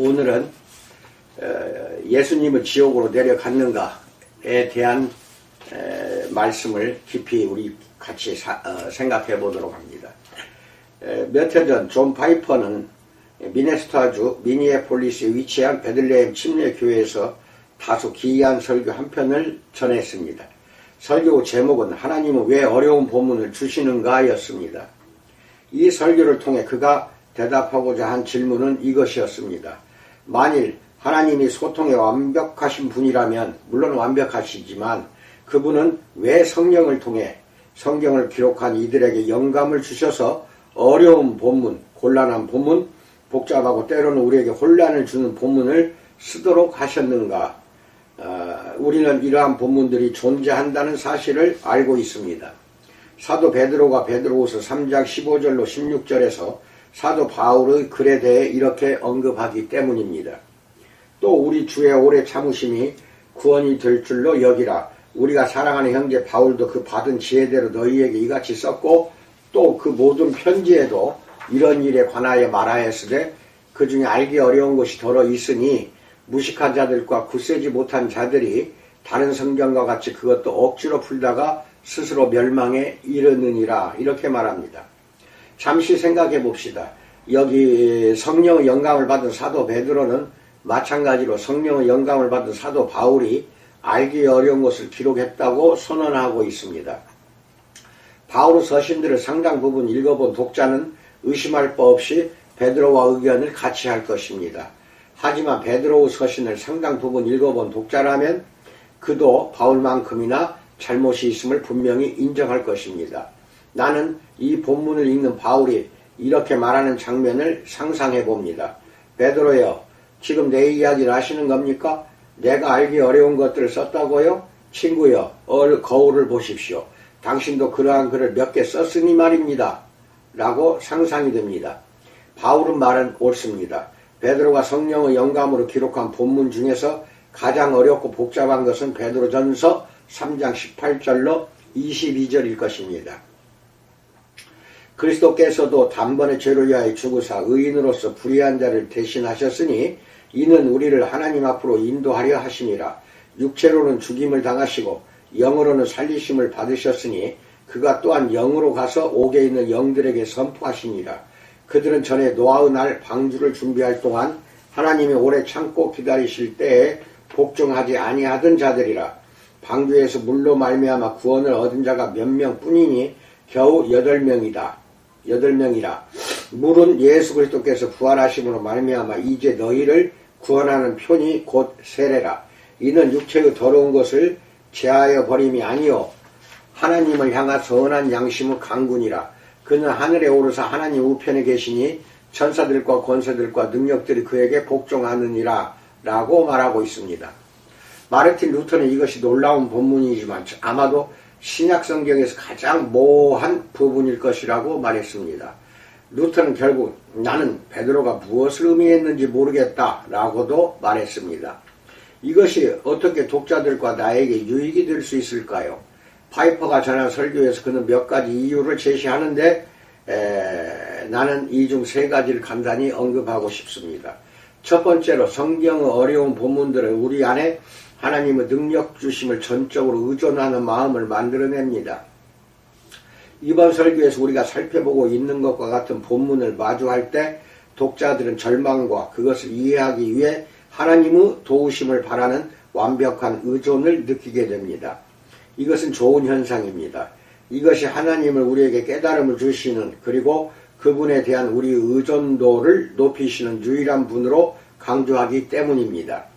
오늘은 예수님은 지옥으로 내려갔는가에 대한 말씀을 깊이 우리 같이 생각해 보도록 합니다. 몇 해 전 존 파이퍼는 미네소타주 미니애폴리스에 위치한 베들레헴 침례교회에서 다소 기이한 설교 한 편을 전했습니다. 설교 제목은 하나님은 왜 어려운 본문을 주시는가 였습니다. 이 설교를 통해 그가 대답하고자 한 질문은 이것이었습니다. 만일 하나님이 소통에 완벽하신 분이라면, 물론 완벽하시지만 그분은 왜 성령을 통해 성경을 기록한 이들에게 영감을 주셔서 어려운 본문, 곤란한 본문, 복잡하고 때로는 우리에게 혼란을 주는 본문을 쓰도록 하셨는가? 우리는 이러한 본문들이 존재한다는 사실을 알고 있습니다. 사도 베드로가 베드로후서 3장 15절로 16절에서 사도 바울의 글에 대해 이렇게 언급하기 때문입니다. 또 우리 주의 오래 참으심이 구원이 될 줄로 여기라. 우리가 사랑하는 형제 바울도 그 받은 지혜대로 너희에게 이같이 썼고, 또 그 모든 편지에도 이런 일에 관하여 말하였으되 그 중에 알기 어려운 것이 더러 있으니 무식한 자들과 굳세지 못한 자들이 다른 성경과 같이 그것도 억지로 풀다가 스스로 멸망에 이르느니라. 이렇게 말합니다. 잠시 생각해 봅시다. 여기 성령의 영감을 받은 사도 베드로는 마찬가지로 성령의 영감을 받은 사도 바울이 알기 어려운 것을 기록했다고 선언하고 있습니다. 바울의 서신들을 상당 부분 읽어본 독자는 의심할 바 없이 베드로와 의견을 같이 할 것입니다. 하지만 베드로의 서신을 상당 부분 읽어본 독자라면 그도 바울만큼이나 잘못이 있음을 분명히 인정할 것입니다. 나는 이 본문을 읽는 바울이 이렇게 말하는 장면을 상상해 봅니다. 베드로여, 지금 내 이야기를 하시는 겁니까? 내가 알기 어려운 것들을 썼다고요? 친구여, 거울을 보십시오. 당신도 그러한 글을 몇 개 썼으니 말입니다. 라고 상상이 됩니다. 바울의 말은 옳습니다. 베드로가 성령의 영감으로 기록한 본문 중에서 가장 어렵고 복잡한 것은 베드로전서 3장 18절로 22절일 것입니다. 그리스도께서도 단번에 죄를 위하여 죽으사 의인으로서 불의한 자를 대신하셨으니 이는 우리를 하나님 앞으로 인도하려 하시니라. 육체로는 죽임을 당하시고 영으로는 살리심을 받으셨으니 그가 또한 영으로 가서 옥에 있는 영들에게 선포하시니라. 그들은 전에 노아의 날 방주를 준비할 동안 하나님이 오래 참고 기다리실 때에 복종하지 아니하던 자들이라. 방주에서 물로 말미암아 구원을 얻은 자가 몇 명뿐이니 겨우 8명이라. 물은 예수 그리스도께서 부활하심으로 말미암아 이제 너희를 구원하는 표니 곧 세례라. 이는 육체의 더러운 것을 제하여 버림이 아니요 하나님을 향한 선한 양심의 강군이라. 그는 하늘에 오르사 하나님 우편에 계시니 천사들과 권세들과 능력들이 그에게 복종하느니라 라고 말하고 있습니다. 마르틴 루터는 이것이 놀라운 본문이지만 아마도 신약 성경에서 가장 모호한 부분일 것이라고 말했습니다. 루터는 결국 나는 베드로가 무엇을 의미했는지 모르겠다 라고도 말했습니다. 이것이 어떻게 독자들과 나에게 유익이 될 수 있을까요? 파이퍼가 전한 설교에서 그는 몇 가지 이유를 제시하는데 나는 이 중 3가지를 간단히 언급하고 싶습니다. 첫 번째로 성경의 어려운 본문들은 우리 안에 하나님의 능력 주심을 전적으로 의존하는 마음을 만들어냅니다. 이번 설교에서 우리가 살펴보고 있는 것과 같은 본문을 마주할 때 독자들은 절망과 그것을 이해하기 위해 하나님의 도우심을 바라는 완벽한 의존을 느끼게 됩니다. 이것은 좋은 현상입니다. 이것이 하나님을 우리에게 깨달음을 주시는, 그리고 그분에 대한 우리의 의존도를 높이시는 유일한 분으로 강조하기 때문입니다.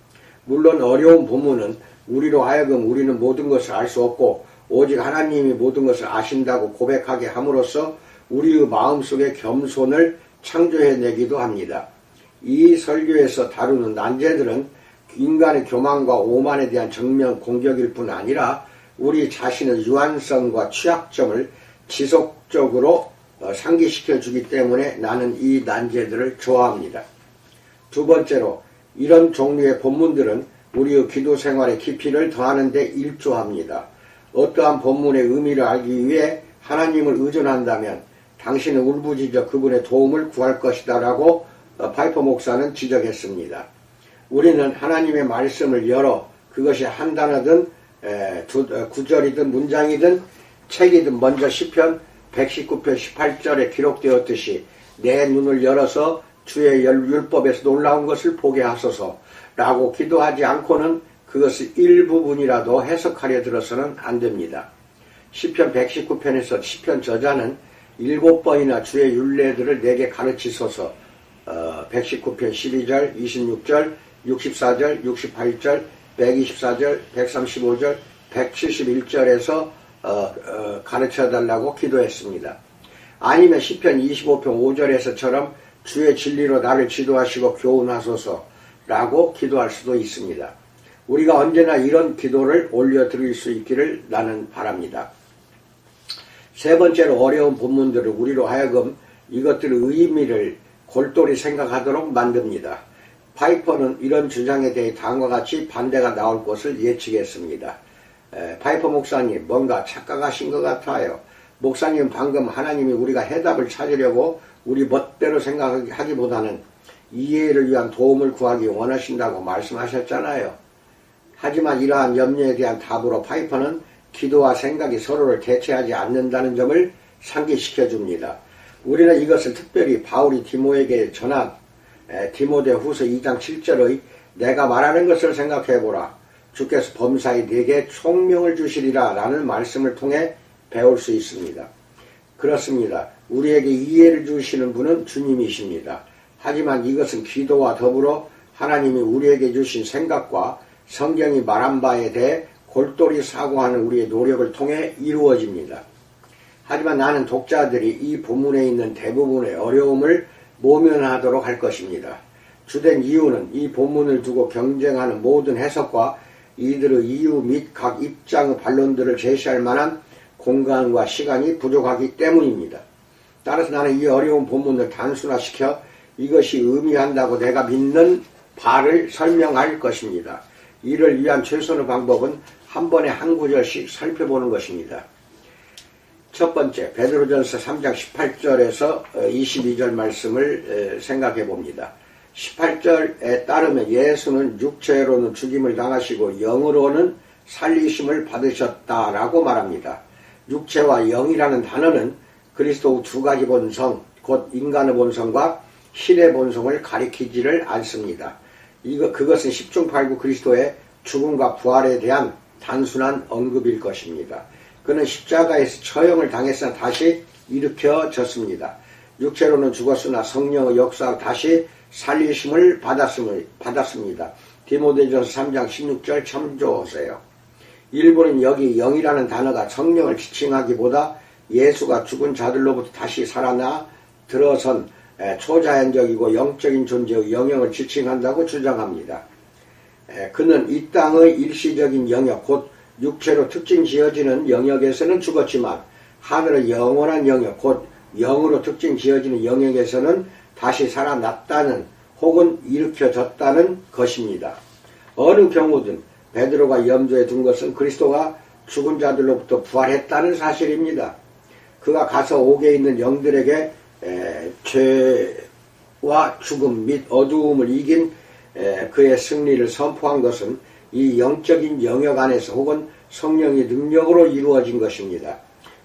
물론 어려운 본문은 우리로 하여금 우리는 모든 것을 알 수 없고 오직 하나님이 모든 것을 아신다고 고백하게 함으로써 우리의 마음속에 겸손을 창조해내기도 합니다. 이 설교에서 다루는 난제들은 인간의 교만과 오만에 대한 정면 공격일 뿐 아니라 우리 자신의 유한성과 취약점을 지속적으로 상기시켜주기 때문에 나는 이 난제들을 좋아합니다. 두 번째로, 이런 종류의 본문들은 우리의 기도 생활의 깊이를 더하는 데 일조합니다. 어떠한 본문의 의미를 알기 위해 하나님을 의존한다면 당신은 울부짖어 그분의 도움을 구할 것이다 라고 파이퍼 목사는 지적했습니다. 우리는 하나님의 말씀을 열어 그것이 한 단어든 구절이든 문장이든 책이든 먼저 시편 119편 18절에 기록되었듯이 내 눈을 열어서 주의 율법에서 놀라운 것을 보게 하소서 라고 기도하지 않고는 그것을 일부분이라도 해석하려 들어서는 안 됩니다. 시편 119편에서 시편 저자는 7번이나 주의 율례들을 내게 가르치소서 119편 12절, 26절, 64절, 68절, 124절, 135절, 171절에서 가르쳐달라고 기도했습니다. 아니면 시편 25편 5절에서처럼 주의 진리로 나를 지도하시고 교훈하소서 라고 기도할 수도 있습니다. 우리가 언제나 이런 기도를 올려드릴 수 있기를 나는 바랍니다. 세 번째로 어려운 본문들을 우리로 하여금 이것들의 의미를 골똘히 생각하도록 만듭니다. 파이퍼는 이런 주장에 대해 다음과 같이 반대가 나올 것을 예측했습니다. 파이퍼 목사님, 뭔가 착각하신 것 같아요. 목사님 방금 하나님이 우리가 해답을 찾으려고 우리 멋대로 생각하기보다는 이해를 위한 도움을 구하기 원하신다고 말씀하셨잖아요. 하지만 이러한 염려에 대한 답으로 파이퍼는 기도와 생각이 서로를 대체하지 않는다는 점을 상기시켜 줍니다. 우리는 이것을 특별히 바울이 디모에게 전한 디모데후서 2장 7절의 내가 말하는 것을 생각해보라. 주께서 범사에 네게 총명을 주시리라 라는 말씀을 통해 배울 수 있습니다. 그렇습니다. 우리에게 이해를 주시는 분은 주님이십니다. 하지만 이것은 기도와 더불어 하나님이 우리에게 주신 생각과 성경이 말한 바에 대해 골똘히 사고하는 우리의 노력을 통해 이루어집니다. 하지만 나는 독자들이 이 본문에 있는 대부분의 어려움을 모면하도록 할 것입니다. 주된 이유는 이 본문을 두고 경쟁하는 모든 해석과 이들의 이유 및 각 입장의 반론들을 제시할 만한 공간과 시간이 부족하기 때문입니다. 따라서 나는 이 어려운 본문을 단순화시켜 이것이 의미한다고 내가 믿는 바를 설명할 것입니다. 이를 위한 최선의 방법은 한 번에 한 구절씩 살펴보는 것입니다. 첫 번째, 베드로전서 3장 18절에서 22절 말씀을 생각해 봅니다. 18절에 따르면 예수는 육체로는 죽임을 당하시고 영으로는 살리심을 받으셨다라고 말합니다. 육체와 영이라는 단어는 그리스도 두 가지 본성, 곧 인간의 본성과 신의 본성을 가리키지를 않습니다. 그것은 십중팔구 그리스도의 죽음과 부활에 대한 단순한 언급일 것입니다. 그는 십자가에서 처형을 당했으나 다시 일으켜졌습니다. 육체로는 죽었으나 성령의 역사로 다시 살리심을 받았습니다. 디모데전서 3장 16절 참조하세요. 일부는 여기 영이라는 단어가 성령을 지칭하기보다 예수가 죽은 자들로부터 다시 살아나 들어선 초자연적이고 영적인 존재의 영역을 지칭한다고 주장합니다. 그는 이 땅의 일시적인 영역, 곧 육체로 특징 지어지는 영역에서는 죽었지만 하늘의 영원한 영역, 곧 영으로 특징 지어지는 영역에서는 다시 살아났다는 혹은 일으켜졌다는 것입니다. 어느 경우든 베드로가 염두에 둔 것은 그리스도가 죽은 자들로부터 부활했다는 사실입니다. 그가 가서 옥에 있는 영들에게 죄와 죽음 및 어두움을 이긴 그의 승리를 선포한 것은 이 영적인 영역 안에서 혹은 성령의 능력으로 이루어진 것입니다.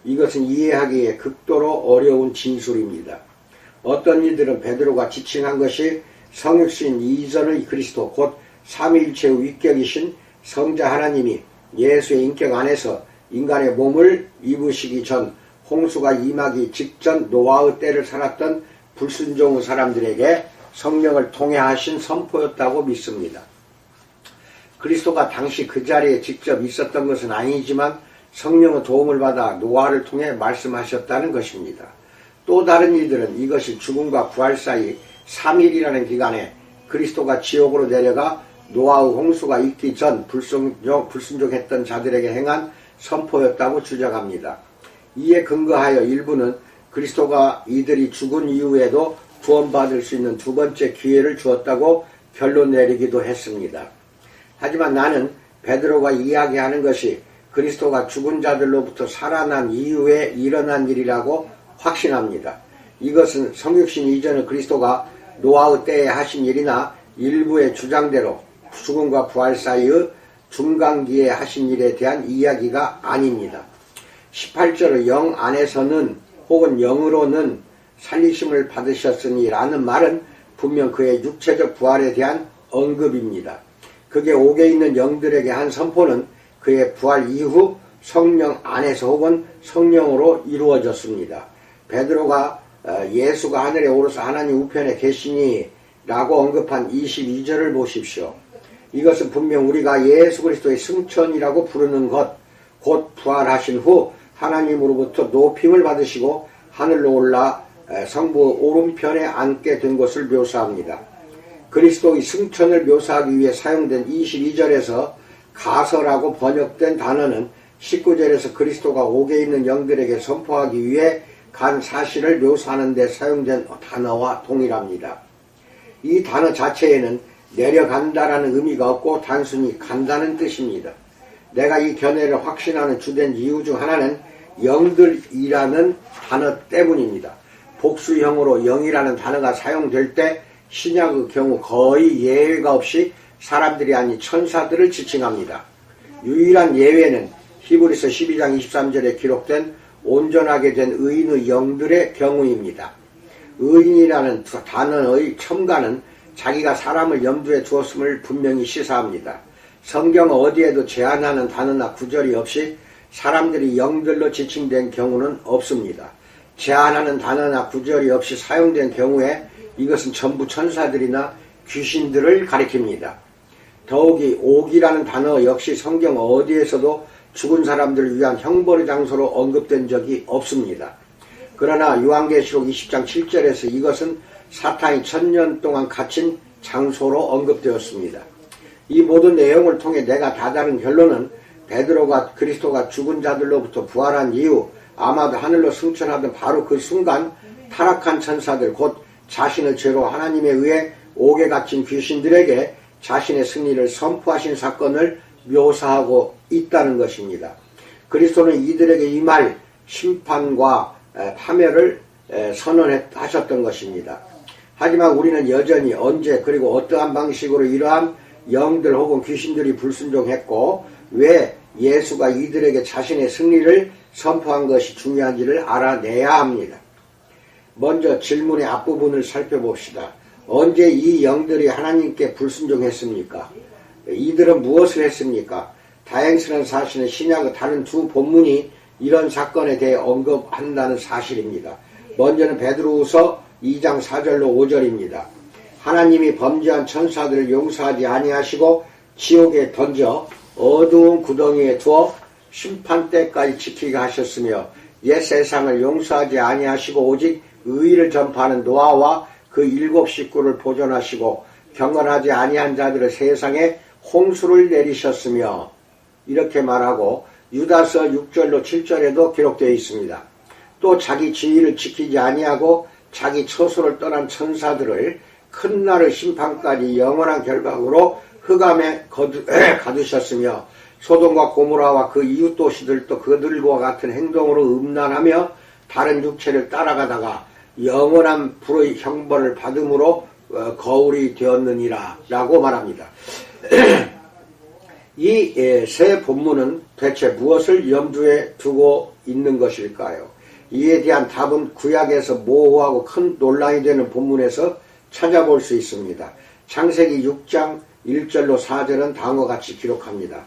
이것은 이해하기에 극도로 어려운 진술입니다. 어떤 이들은 베드로가 지칭한 것이 성육신 이전의 그리스도 곧 삼위일체의 위격이신 성자 하나님이 예수의 인격 안에서 인간의 몸을 입으시기 전 홍수가 임하기 직전 노아의 때를 살았던 불순종의 사람들에게 성령을 통해 하신 선포였다고 믿습니다. 그리스도가 당시 그 자리에 직접 있었던 것은 아니지만 성령의 도움을 받아 노아를 통해 말씀하셨다는 것입니다. 또 다른 이들은 이것이 죽음과 부활 사이 3일이라는 기간에 그리스도가 지옥으로 내려가 노아의 홍수가 있기 전 불순종했던 자들에게 행한 선포였다고 주장합니다. 이에 근거하여 일부는 그리스도가 이들이 죽은 이후에도 구원받을 수 있는 두 번째 기회를 주었다고 결론 내리기도 했습니다. 하지만 나는 베드로가 이야기하는 것이 그리스도가 죽은 자들로부터 살아난 이후에 일어난 일이라고 확신합니다. 이것은 성육신 이전의 그리스도가 노아의 때에 하신 일이나 일부의 주장대로 죽음과 부활 사이의 중간기에 하신 일에 대한 이야기가 아닙니다. 18절의 영 안에서는 혹은 영으로는 살리심을 받으셨으니 라는 말은 분명 그의 육체적 부활에 대한 언급입니다. 그게 옥에 있는 영들에게 한 선포는 그의 부활 이후 성령 안에서 혹은 성령으로 이루어졌습니다. 베드로가 예수가 하늘에 오르사 하나님 우편에 계시니 라고 언급한 22절을 보십시오. 이것은 분명 우리가 예수 그리스도의 승천이라고 부르는 것, 곧 부활하신 후 하나님으로부터 높임을 받으시고 하늘로 올라 성부 오른편에 앉게 된 것을 묘사합니다. 그리스도의 승천을 묘사하기 위해 사용된 22절에서 가서라고 번역된 단어는 19절에서 그리스도가 옥에 있는 영들에게 선포하기 위해 간 사실을 묘사하는 데 사용된 단어와 동일합니다. 이 단어 자체에는 내려간다라는 의미가 없고 단순히 간다는 뜻입니다. 내가 이 견해를 확신하는 주된 이유 중 하나는 영들이라는 단어 때문입니다. 복수형으로 영이라는 단어가 사용될 때 신약의 경우 거의 예외가 없이 사람들이 아닌 천사들을 지칭합니다. 유일한 예외는 히브리서 12장 23절에 기록된 온전하게 된 의인의 영들의 경우입니다. 의인이라는 단어의 첨가는 자기가 사람을 염두에 두었음을 분명히 시사합니다. 성경 어디에도 제한하는 단어나 구절이 없이 사람들이 영들로 지칭된 경우는 없습니다. 제한하는 단어나 구절이 없이 사용된 경우에 이것은 전부 천사들이나 귀신들을 가리킵니다. 더욱이 옥이라는 단어 역시 성경 어디에서도 죽은 사람들을 위한 형벌의 장소로 언급된 적이 없습니다. 그러나 요한계시록 20장 7절에서 이것은 사탄이 1000년 동안 갇힌 장소로 언급되었습니다. 이 모든 내용을 통해 내가 다다른 결론은 베드로가 그리스도가 죽은 자들로부터 부활한 이후 아마도 하늘로 승천하던 바로 그 순간 타락한 천사들 곧 자신의 죄로 하나님에 의해 옥에 갇힌 귀신들에게 자신의 승리를 선포하신 사건을 묘사하고 있다는 것입니다. 그리스도는 이들에게 임할 심판과 파멸을 선언하셨던 것입니다. 하지만 우리는 여전히 언제 그리고 어떠한 방식으로 이러한 영들 혹은 귀신들이 불순종했고 왜 예수가 이들에게 자신의 승리를 선포한 것이 중요한지를 알아내야 합니다. 먼저 질문의 앞부분을 살펴봅시다. 언제 이 영들이 하나님께 불순종했습니까? 이들은 무엇을 했습니까? 다행스러운 사실은 신약의 다른 두 본문이 이런 사건에 대해 언급한다는 사실입니다. 먼저는 베드로후서 2장 4절로 5절입니다. 하나님이 범죄한 천사들을 용서하지 아니하시고 지옥에 던져 어두운 구덩이에 두어 심판 때까지 지키게 하셨으며 옛 세상을 용서하지 아니하시고 오직 의의를 전파하는 노아와 그 7 식구를 보존하시고 경건하지 아니한 자들을 세상에 홍수를 내리셨으며 이렇게 말하고 유다서 6절로 7절에도 기록되어 있습니다. 또 자기 지위를 지키지 아니하고 자기 처소를 떠난 천사들을 큰 날의 심판까지 영원한 결박으로 흑암에 가두셨으며 소돔과 고모라와 그 이웃 도시들도 그들과 같은 행동으로 음란하며 다른 육체를 따라가다가 영원한 불의 형벌을 받음으로 거울이 되었느니라 라고 말합니다. 이 세 본문은 대체 무엇을 염두에 두고 있는 것일까요? 이에 대한 답은 구약에서 모호하고 큰 논란이 되는 본문에서 찾아볼 수 있습니다. 창세기 6장 1절로 4절은 다음과 같이 기록합니다.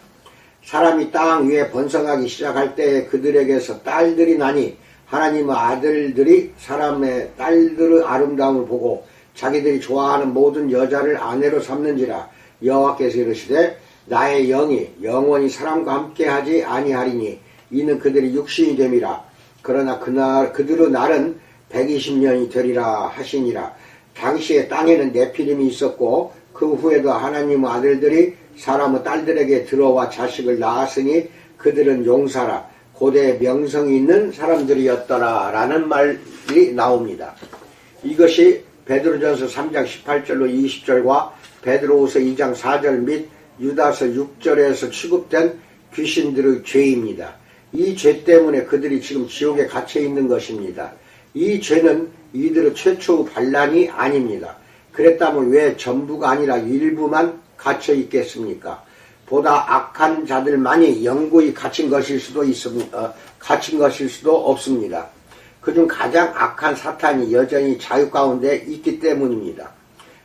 사람이 땅 위에 번성하기 시작할 때에 그들에게서 딸들이 나니 하나님의 아들들이 사람의 딸들의 아름다움을 보고 자기들이 좋아하는 모든 여자를 아내로 삼는지라 여호와께서 이르시되 나의 영이 영원히 사람과 함께하지 아니하리니 이는 그들이 육신이 됨이라. 그러나 그들의 날은 120년이 되리라 하시니라. 당시에 땅에는 네피림이 있었고 그 후에도 하나님의 아들들이 사람의 딸들에게 들어와 자식을 낳았으니 그들은 용사라 고대 명성이 있는 사람들이었더라 라는 말이 나옵니다. 이것이 베드로전서 3장 18절로 20절과 베드로후서 2장 4절 및 유다서 6절에서 취급된 귀신들의 죄입니다. 이 죄 때문에 그들이 지금 지옥에 갇혀 있는 것입니다. 이 죄는 이들의 최초의 반란이 아닙니다. 그랬다면 왜 전부가 아니라 일부만 갇혀 있겠습니까? 보다 악한 자들만이 영구히 갇힌 것일 수도 없습니다. 그중 가장 악한 사탄이 여전히 자유 가운데 있기 때문입니다.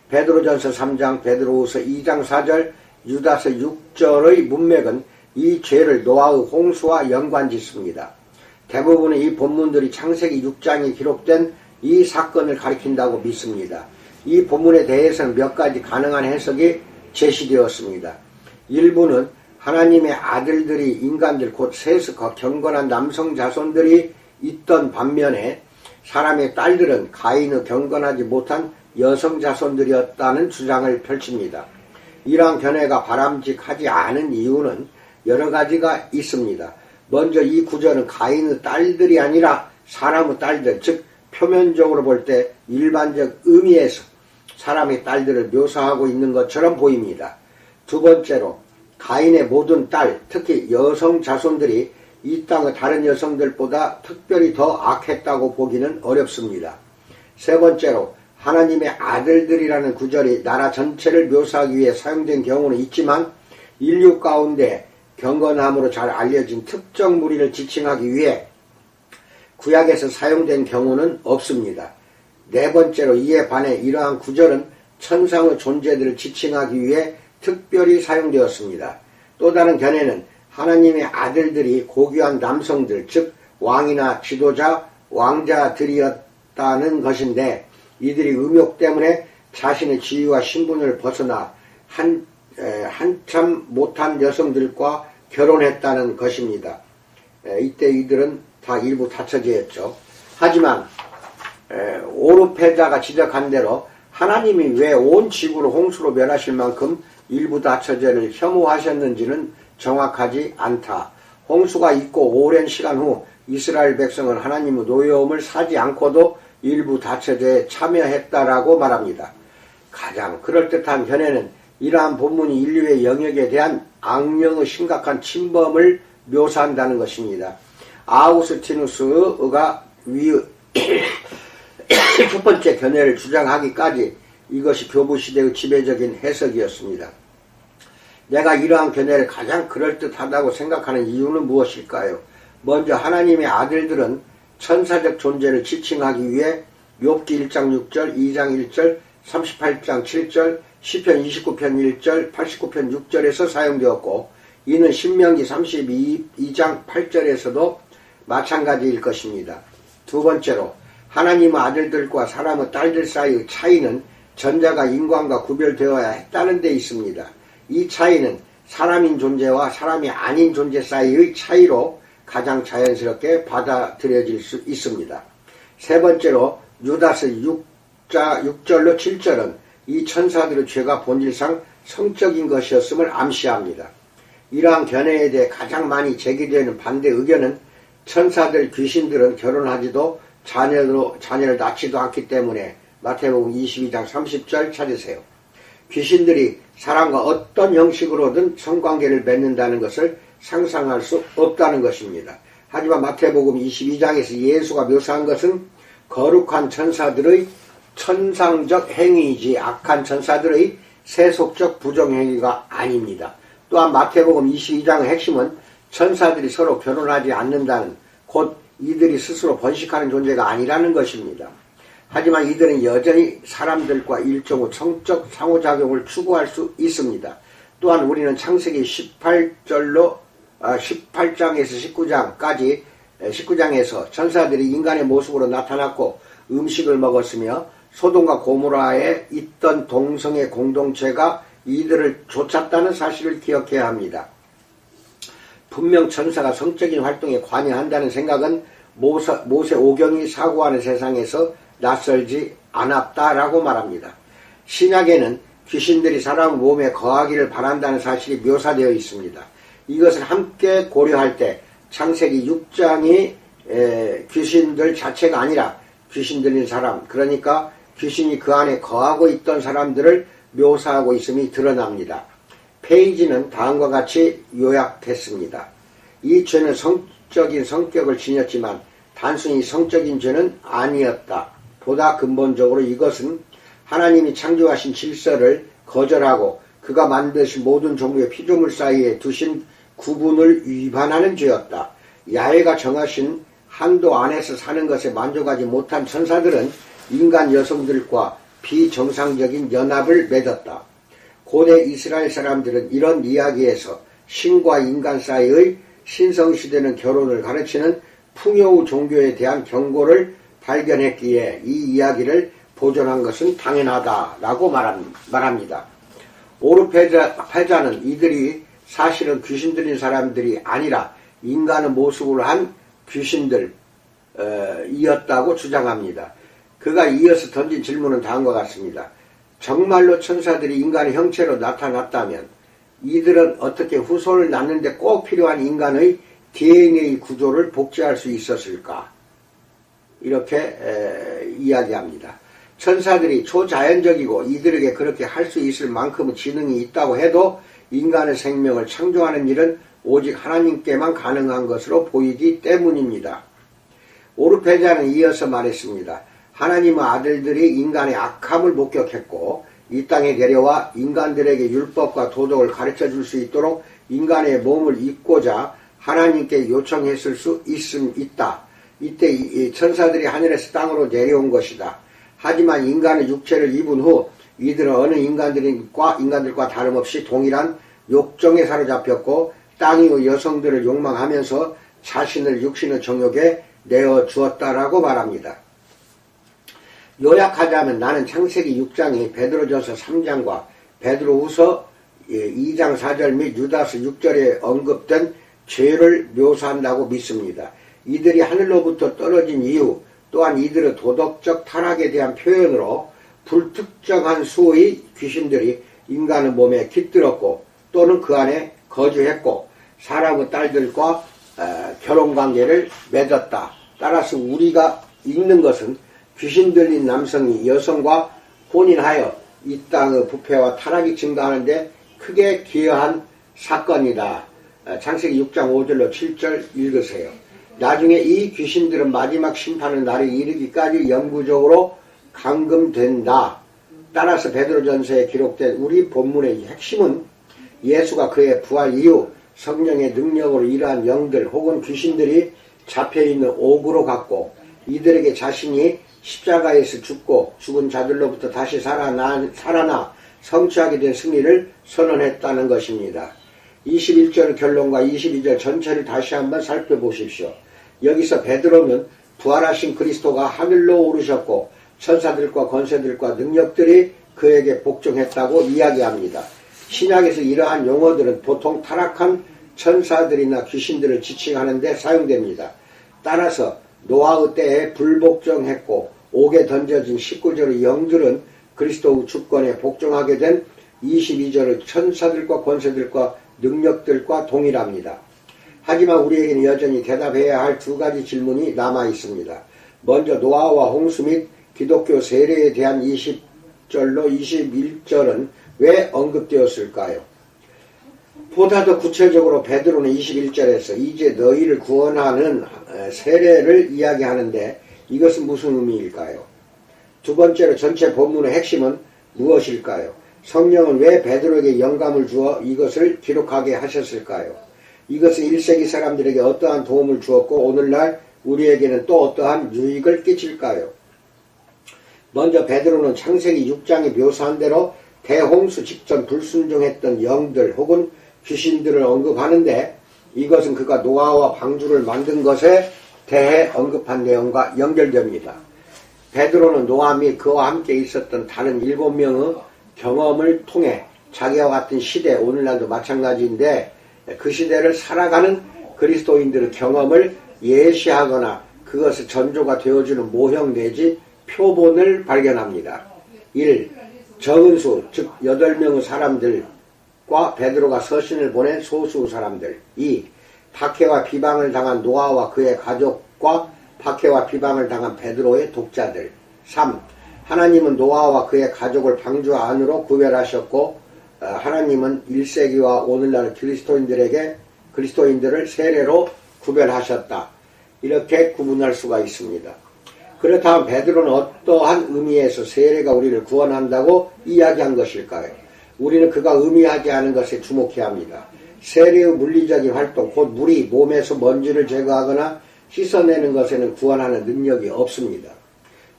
베드로전서 3장, 베드로후서 2장 4절, 유다서 6절의 문맥은 이 죄를 노아의 홍수와 연관짓습니다. 대부분의 이 본문들이 창세기 6장에 기록된 이 사건을 가리킨다고 믿습니다. 이 본문에 대해서는 몇 가지 가능한 해석이 제시되었습니다. 일부는 하나님의 아들들이 인간들 곧 세습과 경건한 남성 자손들이 있던 반면에 사람의 딸들은 가인의 경건하지 못한 여성 자손들이었다는 주장을 펼칩니다. 이러한 견해가 바람직하지 않은 이유는 여러 가지가 있습니다. 먼저 이 구절은 가인의 딸들이 아니라 사람의 딸들, 즉 표면적으로 볼 때 일반적 의미에서 사람의 딸들을 묘사하고 있는 것처럼 보입니다. 두 번째로 가인의 모든 딸, 특히 여성 자손들이 이 땅의 다른 여성들보다 특별히 더 악했다고 보기는 어렵습니다. 세 번째로 하나님의 아들들이라는 구절이 나라 전체를 묘사하기 위해 사용된 경우는 있지만 인류 가운데 경건함으로 잘 알려진 특정 무리를 지칭하기 위해 구약에서 사용된 경우는 없습니다. 네 번째로 이에 반해 이러한 구절은 천상의 존재들을 지칭하기 위해 특별히 사용되었습니다. 또 다른 견해는 하나님의 아들들이 고귀한 남성들, 즉 왕이나 지도자, 왕자들이었다는 것인데 이들이 음욕 때문에 자신의 지위와 신분을 벗어나 한참 못한 여성들과 결혼했다는 것입니다. 이때 이들은 다 일부 다처제였죠. 하지만 오르페자가 지적한 대로 하나님이 왜 온 지구를 홍수로 멸하실 만큼 일부 다처제를 혐오하셨는지는 정확하지 않다. 홍수가 있고 오랜 시간 후 이스라엘 백성은 하나님의 노여움을 사지 않고도 일부 다처제에 참여했다라고 말합니다. 가장 그럴듯한 견해는 이러한 본문이 인류의 영역에 대한 악령의 심각한 침범을 묘사한다는 것입니다. 아우구스티누스가 첫 번째 견해를 주장하기까지 이것이 교부시대의 지배적인 해석이었습니다. 내가 이러한 견해를 가장 그럴듯하다고 생각하는 이유는 무엇일까요? 먼저 하나님의 아들들은 천사적 존재를 지칭하기 위해 욥기 1장 6절, 2장 1절, 38장 7절, 시편 29편 1절, 89편 6절에서 사용되었고 이는 신명기 32장 8절에서도 마찬가지일 것입니다. 두 번째로 하나님의 아들들과 사람의 딸들 사이의 차이는 전자가 인간과 구별되어야 했다는 데 있습니다. 이 차이는 사람인 존재와 사람이 아닌 존재 사이의 차이로 가장 자연스럽게 받아들여질 수 있습니다. 세 번째로 유다서 6절로 7절은 이 천사들의 죄가 본질상 성적인 것이었음을 암시합니다. 이러한 견해에 대해 가장 많이 제기되는 반대 의견은 천사들, 귀신들은 결혼하지도 자녀를 낳지도 않기 때문에 마태복음 22장 30절 찾으세요. 귀신들이 사람과 어떤 형식으로든 성관계를 맺는다는 것을 상상할 수 없다는 것입니다. 하지만 마태복음 22장에서 예수가 묘사한 것은 거룩한 천사들의 천상적 행위이지 악한 천사들의 세속적 부정행위가 아닙니다. 또한 마태복음 22장의 핵심은 천사들이 서로 결혼하지 않는다는, 곧 이들이 스스로 번식하는 존재가 아니라는 것입니다. 하지만 이들은 여전히 사람들과 일종의 성적 상호작용을 추구할 수 있습니다. 또한 우리는 창세기 18장에서 19장에서 천사들이 인간의 모습으로 나타났고 음식을 먹었으며 소돔과 고모라에 있던 동성애 공동체가 이들을 쫓았다는 사실을 기억해야 합니다. 분명 천사가 성적인 활동에 관여한다는 생각은 모세 오경이 사고하는 세상에서 낯설지 않았다라고 말합니다. 신약에는 귀신들이 사람 몸에 거하기를 바란다는 사실이 묘사되어 있습니다. 이것을 함께 고려할 때 창세기 6장이 귀신들 자체가 아니라 귀신 들린 사람, 그러니까 귀신이 그 안에 거하고 있던 사람들을 묘사하고 있음이 드러납니다. 페이지는 다음과 같이 요약했습니다. 이 죄는 성적인 성격을 지녔지만 단순히 성적인 죄는 아니었다. 보다 근본적으로 이것은 하나님이 창조하신 질서를 거절하고 그가 만드신 모든 종류의 피조물 사이에 두신 구분을 위반하는 죄였다. 야훼가 정하신 한도 안에서 사는 것에 만족하지 못한 천사들은 인간 여성들과 비정상적인 연합을 맺었다. 고대 이스라엘 사람들은 이런 이야기에서 신과 인간 사이의 신성시되는 결혼을 가르치는 풍요의 종교에 대한 경고를 발견했기에 이 이야기를 보존한 것은 당연하다라고 말합니다. 오르페자는 이들이 사실은 귀신 들린 사람들이 아니라 인간의 모습으로 한 귀신들이었다고 주장합니다. 그가 이어서 던진 질문은 다음과 같습니다. 정말로 천사들이 인간의 형체로 나타났다면 이들은 어떻게 후손을 낳는데 꼭 필요한 인간의 DNA 구조를 복제할 수 있었을까? 이렇게 이야기합니다. 천사들이 초자연적이고 이들에게 그렇게 할 수 있을 만큼의 지능이 있다고 해도 인간의 생명을 창조하는 일은 오직 하나님께만 가능한 것으로 보이기 때문입니다. 오르페자는 이어서 말했습니다. 하나님의 아들들이 인간의 악함을 목격했고 이 땅에 내려와 인간들에게 율법과 도덕을 가르쳐 줄 수 있도록 인간의 몸을 입고자 하나님께 요청했을 수 있다. 이때 이 천사들이 하늘에서 땅으로 내려온 것이다. 하지만 인간의 육체를 입은 후 이들은 어느 인간들과 다름없이 동일한 욕정에 사로잡혔고 땅의 여성들을 욕망하면서 자신을 육신의 정욕에 내어주었다라고 말합니다. 요약하자면 나는 창세기 6장이 베드로전서 3장과 베드로후서 2장 4절 및 유다서 6절에 언급된 죄를 묘사한다고 믿습니다. 이들이 하늘로부터 떨어진 이유 또한 이들의 도덕적 타락에 대한 표현으로 불특정한 수의 귀신들이 인간의 몸에 깃들었고 또는 그 안에 거주했고 사람의 딸들과 결혼관계를 맺었다. 따라서 우리가 읽는 것은 귀신 들린 남성이 여성과 혼인하여 이 땅의 부패와 타락이 증가하는데 크게 기여한 사건이다. 창세기 6장 5절로 7절 읽으세요. 나중에 이 귀신들은 마지막 심판의 날에 이르기까지 영구적으로 감금된다. 따라서 베드로전서에 기록된 우리 본문의 핵심은 예수가 그의 부활 이후 성령의 능력으로 이러한 영들 혹은 귀신들이 잡혀있는 옥으로 갔고 이들에게 자신이 십자가에서 죽고 죽은 자들로부터 다시 살아나 성취하게 된 승리를 선언했다는 것입니다. 21절 결론과 22절 전체를 다시 한번 살펴보십시오. 여기서 베드로는 부활하신 그리스도가 하늘로 오르셨고 천사들과 권세들과 능력들이 그에게 복종했다고 이야기합니다. 신약에서 이러한 용어들은 보통 타락한 천사들이나 귀신들을 지칭하는 데 사용됩니다. 따라서 노아의 때에 불복종했고 옥에 던져진 19절의 영들은 그리스도의 주권에 복종하게 된 22절의 천사들과 권세들과 능력들과 동일합니다. 하지만 우리에게는 여전히 대답해야 할 두 가지 질문이 남아 있습니다. 먼저 노아와 홍수 및 기독교 세례에 대한 20절로 21절은 왜 언급되었을까요? 보다 더 구체적으로 베드로는 21절에서 이제 너희를 구원하는 세례를 이야기하는데 이것은 무슨 의미일까요? 두 번째로 전체 본문의 핵심은 무엇일까요? 성령은 왜 베드로에게 영감을 주어 이것을 기록하게 하셨을까요? 이것은 1세기 사람들에게 어떠한 도움을 주었고 오늘날 우리에게는 또 어떠한 유익을 끼칠까요? 먼저 베드로는 창세기 6장이 묘사한 대로 대홍수 직전 불순종했던 영들 혹은 귀신들을 언급하는데 이것은 그가 노아와 방주를 만든 것에 대해 언급한 내용과 연결됩니다. 베드로는 노아 및 그와 함께 있었던 다른 7명의 경험을 통해 자기와 같은 시대, 오늘날도 마찬가지인데 그 시대를 살아가는 그리스도인들의 경험을 예시하거나 그것의 전조가 되어주는 모형 내지 표본을 발견합니다. 1. 적은 수, 즉 8명의 사람들과 베드로가 서신을 보낸 소수 사람들. 2. 박해와 비방을 당한 노아와 그의 가족과 박해와 비방을 당한 베드로의 독자들. 3. 하나님은 노아와 그의 가족을 방주 안으로 구별하셨고 하나님은 1세기와 오늘날 그리스도인들을 세례로 구별하셨다. 이렇게 구분할 수가 있습니다. 그렇다면 베드로는 어떠한 의미에서 세례가 우리를 구원한다고 이야기한 것일까요? 우리는 그가 의미하지 않은 것에 주목해야 합니다. 세례의 물리적인 활동, 곧 물이 몸에서 먼지를 제거하거나 씻어내는 것에는 구원하는 능력이 없습니다.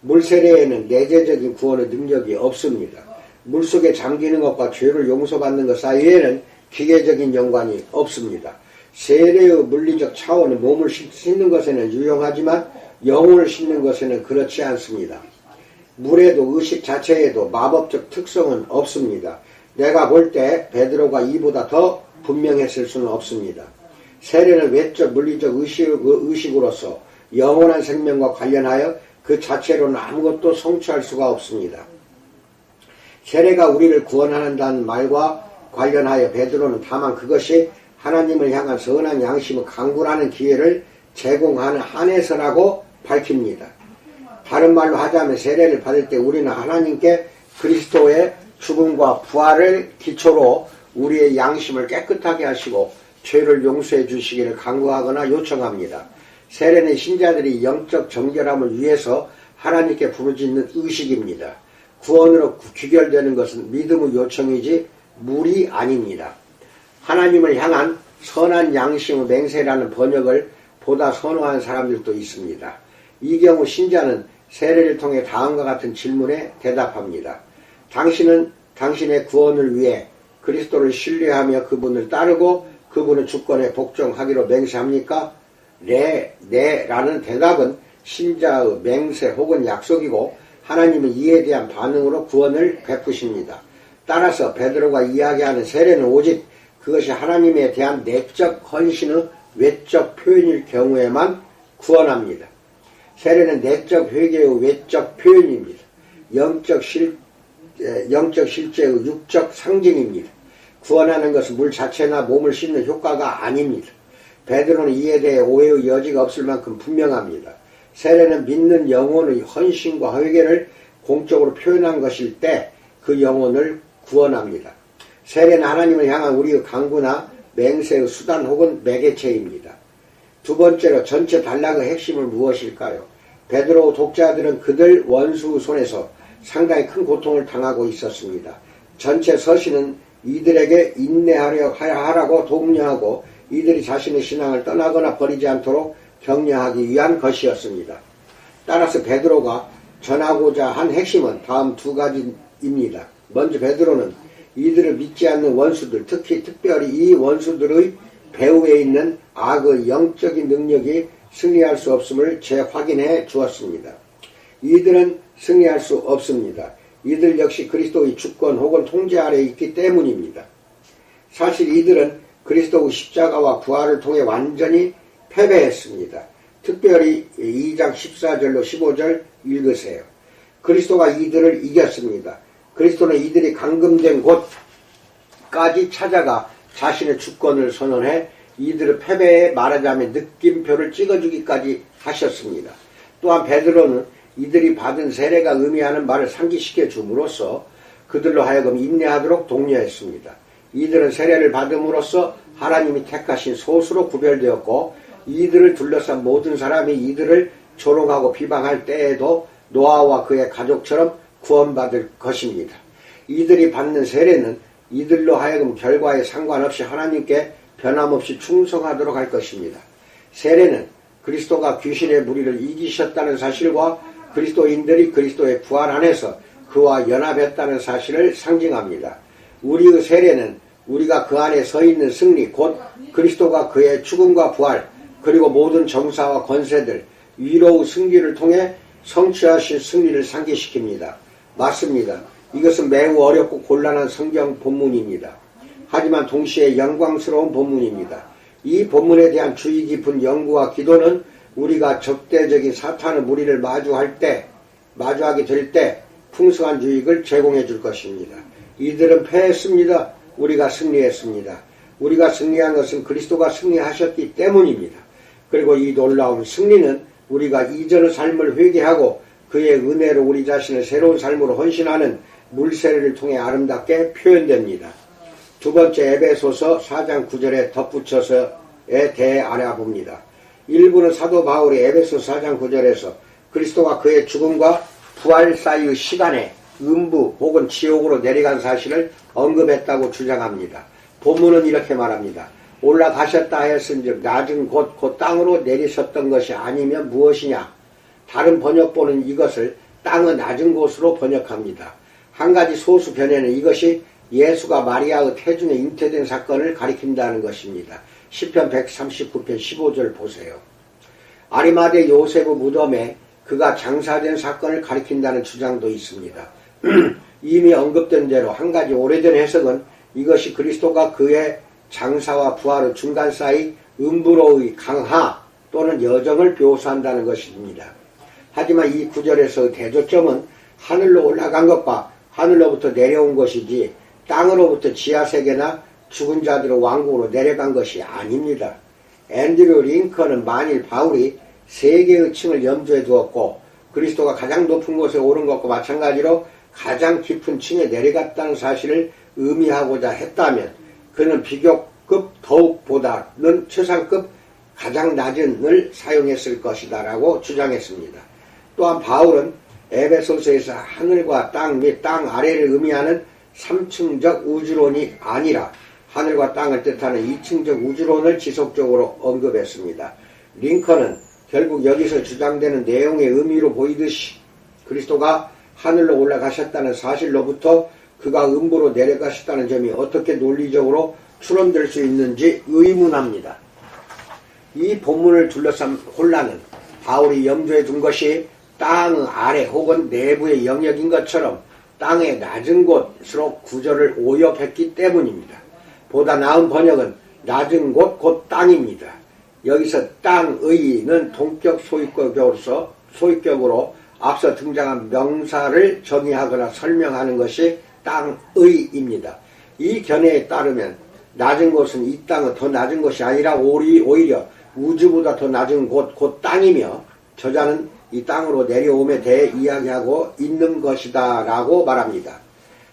물세례에는 내재적인 구원의 능력이 없습니다. 물속에 잠기는 것과 죄를 용서받는 것 사이에는 기계적인 연관이 없습니다. 세례의 물리적 차원은 몸을 씻는 것에는 유용하지만 영혼을 씻는 것에는 그렇지 않습니다. 물에도 의식 자체에도 마법적 특성은 없습니다. 내가 볼 때 베드로가 이보다 더 분명했을 수는 없습니다. 세례는 외적 물리적 의식으로서 영원한 생명과 관련하여 그 자체로는 아무것도 성취할 수가 없습니다. 세례가 우리를 구원한다는 말과 관련하여 베드로는 다만 그것이 하나님을 향한 선한 양심을 강구하는 기회를 제공하는 한에서라고 밝힙니다. 다른 말로 하자면 세례를 받을 때 우리는 하나님께 그리스도의 죽음과 부활을 기초로 우리의 양심을 깨끗하게 하시고 죄를 용서해 주시기를 간구하거나 요청합니다. 세례는 신자들이 영적 정결함을 위해서 하나님께 부르짖는 의식입니다. 구원으로 귀결되는 것은 믿음의 요청이지 물이 아닙니다. 하나님을 향한 선한 양심의 맹세라는 번역을 보다 선호하는 사람들도 있습니다. 이 경우 신자는 세례를 통해 다음과 같은 질문에 대답합니다. 당신은 당신의 구원을 위해 그리스도를 신뢰하며 그분을 따르고 그분의 주권에 복종하기로 맹세합니까? 네, 라는 대답은 신자의 맹세 혹은 약속이고 하나님은 이에 대한 반응으로 구원을 베푸십니다. 따라서 베드로가 이야기하는 세례는 오직 그것이 하나님에 대한 내적 헌신의 외적 표현일 경우에만 구원합니다. 세례는 내적 회개의 외적 표현입니다. 영적 실제의 육적 상징입니다. 구원하는 것은 물 자체나 몸을 씻는 효과가 아닙니다. 베드로는 이에 대해 오해의 여지가 없을 만큼 분명합니다. 세례는 믿는 영혼의 헌신과 회개를 공적으로 표현한 것일 때 그 영혼을 구원합니다. 세례는 하나님을 향한 우리의 강구나 맹세의 수단 혹은 매개체입니다. 두 번째로 전체 단락의 핵심은 무엇일까요? 베드로 독자들은 그들 원수의 손에서 상당히 큰 고통을 당하고 있었습니다. 전체 서신은 이들에게 인내하라고 독려하고 이들이 자신의 신앙을 떠나거나 버리지 않도록 격려하기 위한 것이었습니다. 따라서 베드로가 전하고자 한 핵심은 다음 두 가지입니다. 먼저 베드로는 이들을 믿지 않는 원수들, 특별히 이 원수들의 배후에 있는 악의 영적인 능력이 승리할 수 없음을 재확인해 주었습니다. 이들은 승리할 수 없습니다. 이들 역시 그리스도의 주권 혹은 통제 아래에 있기 때문입니다. 사실 이들은 그리스도의 십자가와 부활을 통해 완전히 패배했습니다. 특별히 2장 14절로 15절 읽으세요. 그리스도가 이들을 이겼습니다. 그리스도는 이들이 감금된 곳까지 찾아가 자신의 주권을 선언해 이들의 패배에 말하자면 느낌표를 찍어주기까지 하셨습니다. 또한 베드로는 이들이 받은 세례가 의미하는 말을 상기시켜 줌으로써 그들로 하여금 인내하도록 독려했습니다. 이들은 세례를 받음으로써 하나님이 택하신 소수로 구별되었고 이들을 둘러싼 모든 사람이 이들을 조롱하고 비방할 때에도 노아와 그의 가족처럼 구원받을 것입니다. 이들이 받는 세례는 이들로 하여금 결과에 상관없이 하나님께 변함없이 충성하도록 할 것입니다. 세례는 그리스도가 귀신의 무리를 이기셨다는 사실과 그리스도인들이 그리스도의 부활 안에서 그와 연합했다는 사실을 상징합니다. 우리의 세례는 우리가 그 안에 서 있는 승리, 곧 그리스도가 그의 죽음과 부활, 그리고 모든 정사와 권세들, 위로의 승리를 통해 성취하신 승리를 상기시킵니다. 맞습니다. 이것은 매우 어렵고 곤란한 성경 본문입니다. 하지만 동시에 영광스러운 본문입니다. 이 본문에 대한 주의 깊은 연구와 기도는 우리가 적대적인 사탄의 무리를 마주하게 될 때 풍성한 유익을 제공해 줄 것입니다. 이들은 패했습니다. 우리가 승리했습니다. 우리가 승리한 것은 그리스도가 승리하셨기 때문입니다. 그리고 이 놀라운 승리는 우리가 이전의 삶을 회개하고 그의 은혜로 우리 자신을 새로운 삶으로 헌신하는 물세례를 통해 아름답게 표현됩니다. 두 번째, 에베소서 4장 9절에 덧붙여서에 대해 알아봅니다. 일부는 사도 바울이 에베소 4장 9절에서 그리스도가 그의 죽음과 부활 사이의 시간에 음부 혹은 지옥으로 내려간 사실을 언급했다고 주장합니다. 본문은 이렇게 말합니다. 올라가셨다 하였은즉 낮은 곳 곧 땅으로 내리셨던 것이 아니면 무엇이냐. 다른 번역본은 이것을 땅의 낮은 곳으로 번역합니다. 한 가지 소수 변에는 이것이 예수가 마리아의 태중에 잉태된 사건을 가리킨다는 것입니다. 시편 139편 15절 보세요. 아리마대 요셉의 무덤에 그가 장사된 사건을 가리킨다는 주장도 있습니다. 이미 언급된 대로 한 가지 오래된 해석은 이것이 그리스도가 그의 장사와 부활의 중간 사이 음부로의 강하 또는 여정을 묘사한다는 것입니다. 하지만 이 구절에서의 대조점은 하늘로 올라간 것과 하늘로부터 내려온 것이지 땅으로부터 지하세계나 죽은 자들의 왕국으로 내려간 것이 아닙니다. 앤드류 링컨은 만일 바울이 세 개의 층을 염두에 두었고 그리스도가 가장 높은 곳에 오른 것과 마찬가지로 가장 깊은 층에 내려갔다는 사실을 의미하고자 했다면 그는 비교급 더욱보다는 최상급 가장 낮은을 사용했을 것이다 라고 주장했습니다. 또한 바울은 에베소서에서 하늘과 땅 및 땅 아래를 의미하는 3층적 우주론이 아니라 하늘과 땅을 뜻하는 2층적 우주론을 지속적으로 언급했습니다. 링컨은 결국 여기서 주장되는 내용의 의미로 보이듯이 그리스도가 하늘로 올라가셨다는 사실로부터 그가 음부로 내려가셨다는 점이 어떻게 논리적으로 추론될 수 있는지 의문합니다. 이 본문을 둘러싼 혼란은 바울이 염두에 둔 것이 땅 아래 혹은 내부의 영역인 것처럼 땅의 낮은 곳으로 구절을 오역했기 때문입니다. 보다 나은 번역은 낮은 곳 곧 땅입니다. 여기서 땅의는 동격 소위격으로 앞서 등장한 명사를 정의하거나 설명하는 것이 땅의입니다. 이 견해에 따르면 낮은 곳은 이 땅은 더 낮은 것이 아니라 오히려 우주보다 더 낮은 곳 곧 땅이며 저자는 이 땅으로 내려옴에 대해 이야기하고 있는 것이다 라고 말합니다.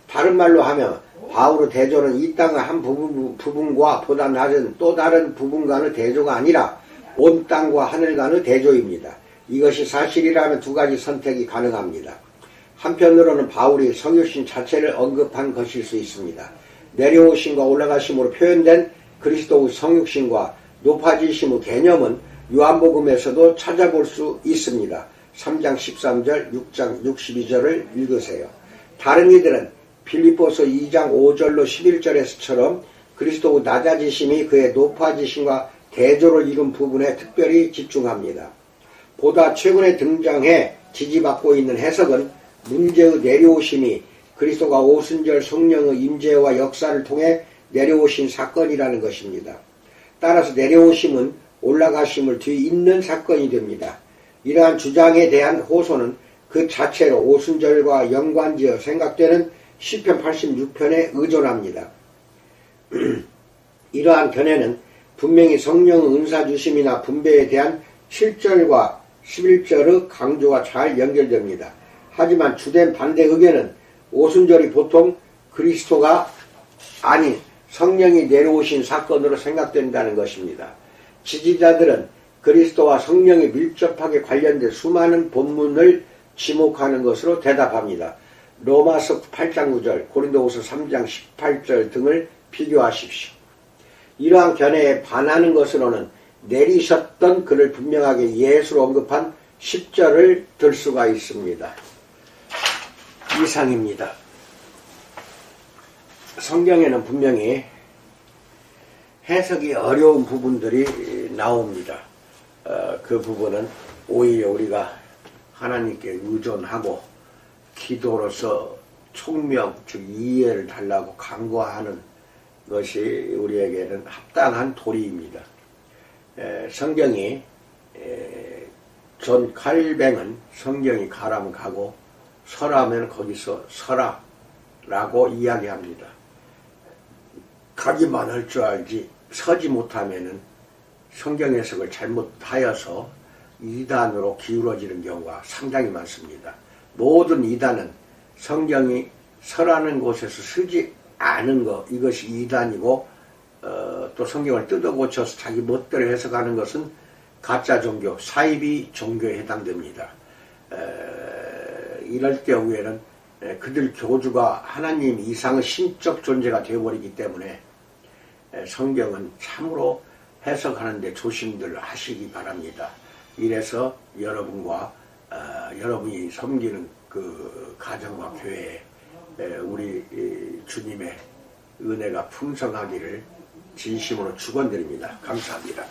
다른 말로 하면 바울의 대조는 이 땅의 한 부분과 보다 낮은 또 다른 부분과의 대조가 아니라 온 땅과 하늘 간의 대조입니다. 이것이 사실이라면 두 가지 선택이 가능합니다. 한편으로는 바울이 성육신 자체를 언급한 것일 수 있습니다. 내려오심과 올라가심으로 표현된 그리스도의 성육신과 높아지심의 개념은 요한복음에서도 찾아볼 수 있습니다. 3장 13절, 6장 62절을 읽으세요. 다른 이들은 빌립보서 2장 5절로 11절에서처럼 그리스도의 낮아지심이 그의 높아지심과 대조를 이룬 부분에 특별히 집중합니다. 보다 최근에 등장해 지지받고 있는 해석은 문제의 내려오심이 그리스도가 오순절 성령의 임재와 역사를 통해 내려오신 사건이라는 것입니다. 따라서 내려오심은 올라가심을 뒤잇는 사건이 됩니다. 이러한 주장에 대한 호소는 그 자체로 오순절과 연관지어 생각되는 시편 86편에 의존합니다. 이러한 견해는 분명히 성령의 은사 주심이나 분배에 대한 7절과 11절의 강조가 잘 연결됩니다. 하지만 주된 반대 의견은 오순절이 보통 그리스도가 아닌 성령이 내려오신 사건으로 생각된다는 것입니다. 지지자들은 그리스도와 성령이 밀접하게 관련된 수많은 본문을 지목하는 것으로 대답합니다. 로마서 8장 9절, 고린도후서 3장 18절 등을 비교하십시오. 이러한 견해에 반하는 것으로는 내리셨던 그를 분명하게 예수로 언급한 10절을 들 수가 있습니다. 이상입니다. 성경에는 분명히 해석이 어려운 부분들이 나옵니다. 그 부분은 오히려 우리가 하나님께 의존하고 기도로서 총명, 즉 이해를 달라고 간구하는 것이 우리에게는 합당한 도리입니다. 성경이 존 칼뱅은 성경이 가라면 가고 서라면 거기서 서라 라고 이야기합니다. 가기만 할 줄 알지 서지 못하면은 성경 해석을 잘못하여서 이단으로 기울어지는 경우가 상당히 많습니다. 모든 이단은 성경이 서라는 곳에서 쓰지 않은 것, 이것이 이단이고 또 성경을 뜯어 고쳐서 자기 멋대로 해석하는 것은 가짜 종교, 사이비 종교에 해당됩니다. 이럴 경우에는 그들 교주가 하나님 이상 신적 존재가 되어버리기 때문에 성경은 참으로 해석하는데 조심들 하시기 바랍니다. 이래서 여러분과 여러분이 섬기는 그 가정과 교회에 우리 주님의 은혜가 풍성하기를 진심으로 축원드립니다. 감사합니다.